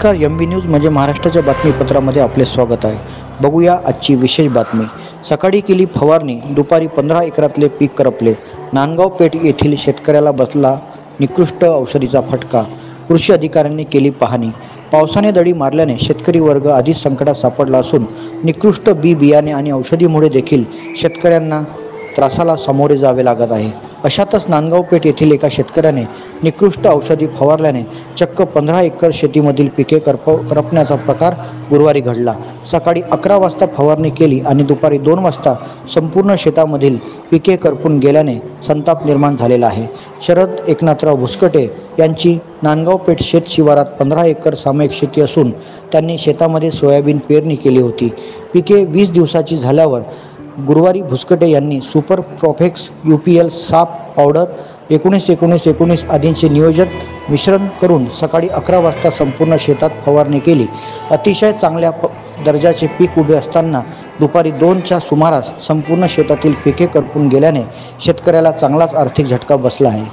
नमस्कार, MB news म्हणजे महाराष्ट्राच्या बातमीपत्रामध्ये आपले स्वागत आहे। बघूया आजची विशेष बातमी। सकाळी केली फवारणी, दुपारी 15 एकरातले पीक करपले। नांदगाव पेठ येथील शेतकऱ्याला बसला निकृष्ट औषधीचा फटका। कृषी अधिकाऱ्यांनी केली पाहणी। पावसाने दडी मारल्याने शेतकरी वर्ग आधीच संकटात सापडला असून निकृष्ट बियाणे आणि औषधीमुळे देखील शेतकऱ्यांना त्रासाला सामोरे जावे लागत आहे। अशातच नांदगाव पेठ येथील एका शेतकऱ्याने निकृष्ट औषधी फवारल्याने चक्क 15 एकर शेतीमधील पिके करपण्याचा प्रकार गुरुवारी घडला। सकाळी 11 वाजता फवारणी केली आणि दुपारी 2 वाजता संपूर्ण शेतामधील पिके करपून गेल्याने संताप निर्माण झालेला आहे। शरद एकनाथराव भुसकटे यांची नांदगाव पेठ शेत शिवारात 15 एकर सामायिक शेती असून त्यांनी शेतामध्ये सोयाबीन पेरणी केली होती। पिके 20 दिवसाची झाल्यावर गुरुवारी भुसकटे यांनी सुपर प्रोफेक्स UPL साप पावडर 19-19-19 आदींचे नियोजित मिश्रण करून सकाळी 11 वाजता संपूर्ण शेतात फवारणी केली। अतिशय चांगल्या दर्जाचे पीक उभे असताना दुपारी 2च्या सुमारास संपूर्ण शेतातील पिके करपून गेल्याने शेतकऱ्याला चांगलाच आर्थिक झटका बसला आहे।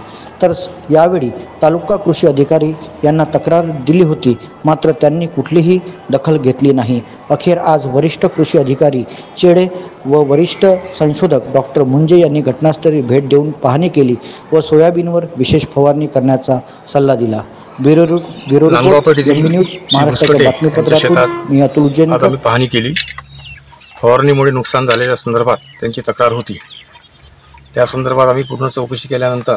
तर यावेळी तालुका कृषी अधिकारी यांना तक्रार दिली होती, मात्र त्यांनी कुठलीही दखल घेतली नाही। अखेर आज वरिष्ठ कृषी अधिकारी चेडे व वरिष्ठ संशोधक डॉक्टर मुंजे यांनी घटनास्थळी भेट देऊन पाहणी केली व सोयाबीनवर विशेष फवारणी करण्याचा सल्ला दिला। ब्युरो रिपोर्ट MB न्यूज महाराष्ट्राच्या बातमीपत्रातून मी अतुल जैन पाहणी केली। फवारणीमुळे नुकसान झालेल्या संदर्भात त्यांची तक्रार होती। त्या संदर्भात आम्ही पूर्ण चौकशी केल्यानंतर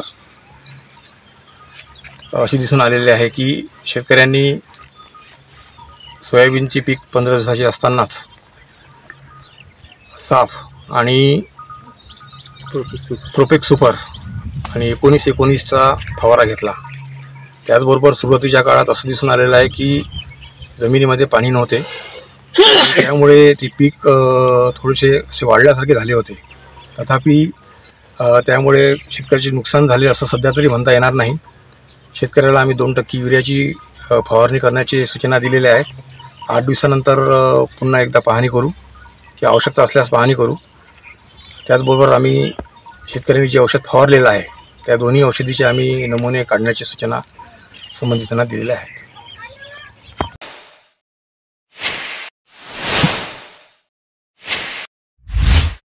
अशी दिसून आलेले आहे की शेतकऱ्यांनी सोयाबीनची पीक 15 दिवसाची असतानाच साफ आणि प्रोफेक्स सुपर आणि 19-19चा फवारा घेतला। त्याचबरोबर सुरुवातीच्या काळात असं दिसून आलेलं आहे की जमिनीमध्ये पाणी नव्हते, त्यामुळे ती पीक थोडेसे असे वाढल्यासारखे झाले होते। तथापि त्यामुळे शेतकऱ्याचे नुकसान झाले असं सध्या तरी म्हणता येणार नाही। शेतकऱ्याला आम्ही 2% युरियाची फवारणी करण्याची सूचना दिलेल्या आहेत। 8 दिवसानंतर पुन्हा एकदा पाहणी करू की आवश्यकता असल्यास पाहणी करू। त्याचबरोबर आम्ही शेतकऱ्यांनी जे औषध फवारलेलं आहे त्या दोन्ही औषधीचे आम्ही नमुने काढण्याची सूचना संबंधितांना दिलेल्या आहेत।